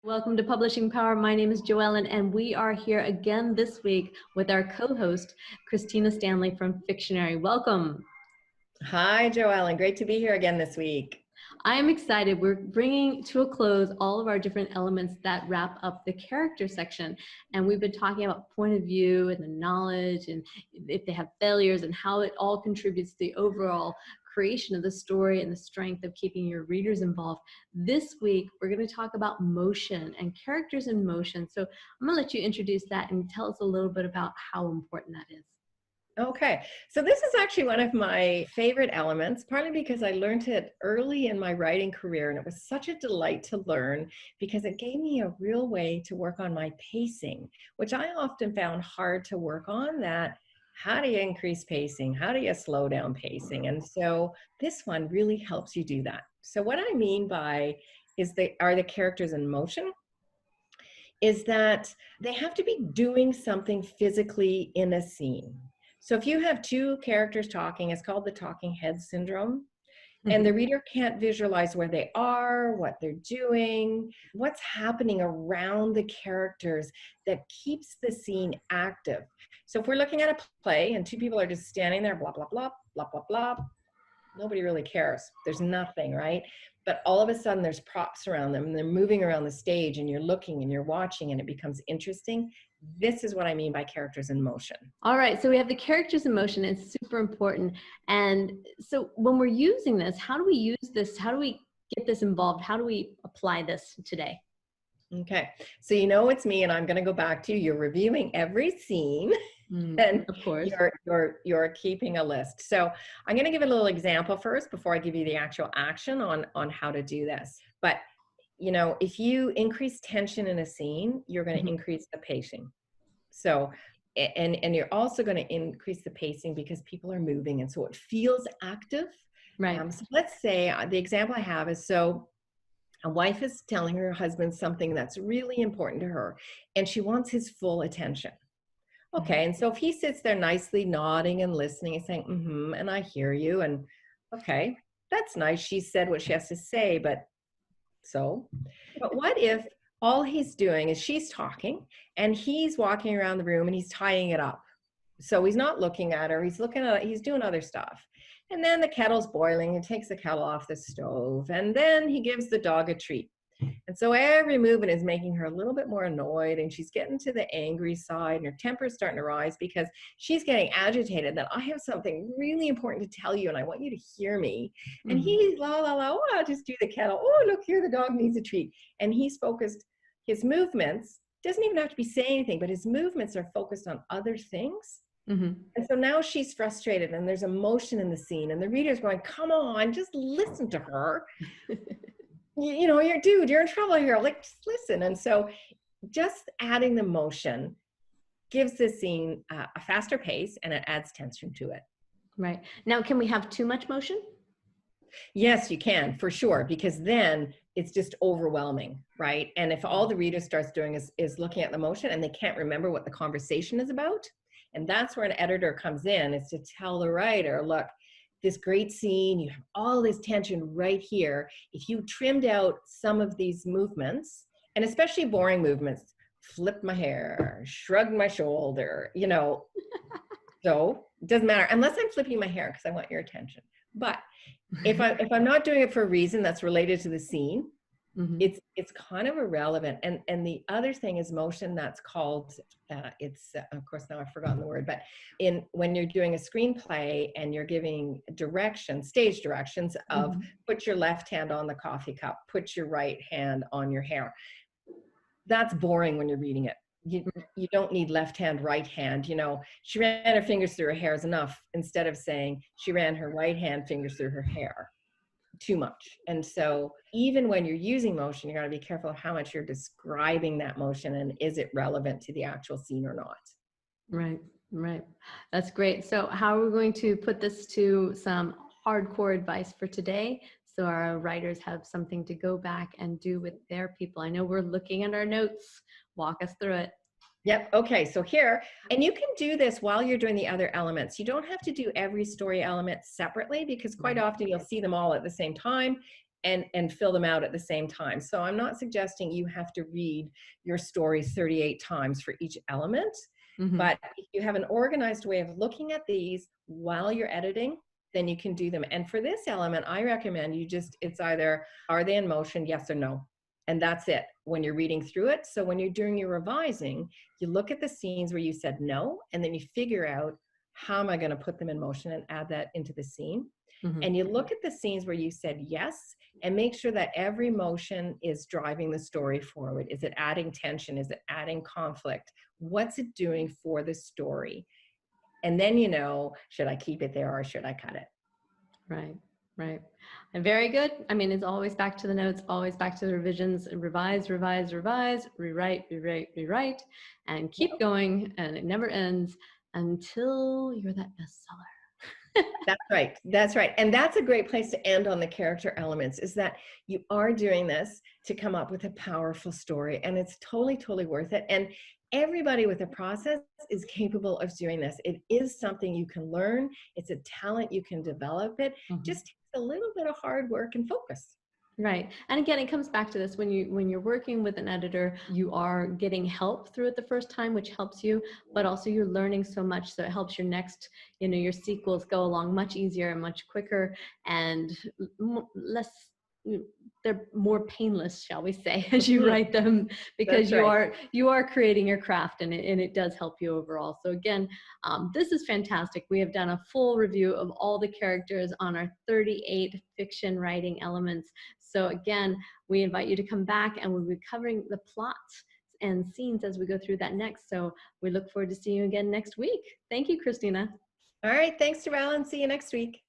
Welcome to Publishing Power. My name is Joellen, and we are here again this week with our co-host, Christina Stanley from Fictionary. Welcome. Hi, Joellen. Great to be here again this week. I am excited. We're bringing to a close all of our different elements that wrap up the character section. And we've been talking about point of view and the knowledge and if they have failures and how it all contributes to the overall creation of the story and the strength of keeping your readers involved. This week, we're going to talk about motion and characters in motion. So I'm going to let you introduce that and tell us a little bit about how important that is. Okay, so this is actually one of my favorite elements, partly because I learned it early in my writing career, and it was such a delight to learn because it gave me a real way to work on my pacing, which I often found hard to work on. That how do you increase pacing? How do you slow down pacing? And so this one really helps you do that. So what I mean by are the characters in motion is that they have to be doing something physically in a scene. So if you have two characters talking, it's called the talking head syndrome. And the reader can't visualize where they are, what they're doing, what's happening around the characters that keeps the scene active. So if we're looking at a play and two people are just standing there, blah, blah, blah, blah, blah, blah, nobody really cares. There's nothing, right? But all of a sudden there's props around them and they're moving around the stage and you're looking and you're watching and it becomes interesting. This is what I mean by characters in motion. All right, so we have the characters in motion. It's super important. And so when we're using this, how do we use this? How do we get this involved? How do we apply this today? Okay, so you know it's me and I'm going to go back to you're reviewing every scene and of course you're keeping a list. So I'm going to give a little example first before I give you the actual action on how to do this. But you know, if you increase tension in a scene, you're going to increase the pacing. So and you're also going to increase the pacing because people are moving and so it feels active. Right. So let's say the example I have is, so a wife is telling her husband something that's really important to her and she wants his full attention. Okay, and so if he sits there nicely nodding and listening and saying, and I hear you, and okay, that's nice. She said what she has to say, but what if all he's doing is she's talking and he's walking around the room and he's tying it up. So he's not looking at her, he's doing other stuff. And then the kettle's boiling and takes the kettle off the stove. And then he gives the dog a treat. And so every movement is making her a little bit more annoyed and she's getting to the angry side and her temper's starting to rise because she's getting agitated that I have something really important to tell you and I want you to hear me. And he's la, la, la, oh, I'll just do the kettle. Oh, look here, the dog needs a treat. And he's focused, his movements, doesn't even have to be saying anything, but his movements are focused on other things. And so now she's frustrated and there's emotion in the scene and the reader's going, come on, just listen to her. You know, you're in trouble here. Like, just listen. And so just adding the motion gives the scene a faster pace and it adds tension to it. Right. Now, can we have too much motion? Yes, you can, for sure, because then it's just overwhelming, right? And if all the reader starts doing is looking at the motion and they can't remember what the conversation is about, and that's where an editor comes in, is to tell the writer, look, this great scene, you have all this tension right here. If you trimmed out some of these movements, and especially boring movements, flip my hair, shrug my shoulder, you know, so it doesn't matter unless I'm flipping my hair because I want your attention. But if I'm not doing it for a reason that's related to the scene, it's kind of irrelevant. And the other thing is motion. That's called of course now I've forgotten the word, but when you're doing a screenplay and you're giving stage directions of put your left hand on the coffee cup, put your right hand on your hair. That's boring when you're reading it. You don't need left hand, right hand. You know, she ran her fingers through her hair is enough, instead of saying she ran her right hand fingers through her hair. Too much. And so even when you're using motion, you got to be careful of how much you're describing that motion and is it relevant to the actual scene or not. Right. That's great. So how are we going to put this to some hardcore advice for today so our writers have something to go back and do with their people? I know we're looking at our notes. Walk us through it. Yep. Okay. So here, and you can do this while you're doing the other elements. You don't have to do every story element separately because quite often you'll see them all at the same time and fill them out at the same time. So I'm not suggesting you have to read your story 38 times for each element, Mm-hmm. but if you have an organized way of looking at these while you're editing, then you can do them. And for this element, I recommend you just, it's either, are they in motion, yes or no? And that's it when you're reading through it. So when you're doing your revising, you look at the scenes where you said no, and then you figure out, how am I going to put them in motion and add that into the scene? Mm-hmm. And you look at the scenes where you said yes, and make sure that every motion is driving the story forward. Is it adding tension? Is it adding conflict? What's it doing for the story? And then, you know, should I keep it there or should I cut it? Right, right. And very good. I mean, it's always back to the notes, always back to the revisions, revise, revise, revise, rewrite, rewrite, rewrite, and keep going. And it never ends until you're that bestseller. That's right. That's right. And that's a great place to end on the character elements, is that you are doing this to come up with a powerful story, and it's totally, totally worth it. And everybody with a process is capable of doing this. It is something you can learn. It's a talent you can develop. It just takes a little bit of hard work and focus. Right. And again, it comes back to this. When you're working with an editor, you are getting help through it the first time, which helps you, but also you're learning so much. So it helps your next, your sequels go along much easier and much quicker and less, they're more painless, shall we say, as you write them, because you are creating your craft, and it does help you overall. So again, this is fantastic. We have done a full review of all the characters on our 38 fiction writing elements. So again, we invite you to come back, and we'll be covering the plots and scenes as we go through that next. So we look forward to seeing you again next week. Thank you, Christina. All right. Thanks, Darrell, and see you next week.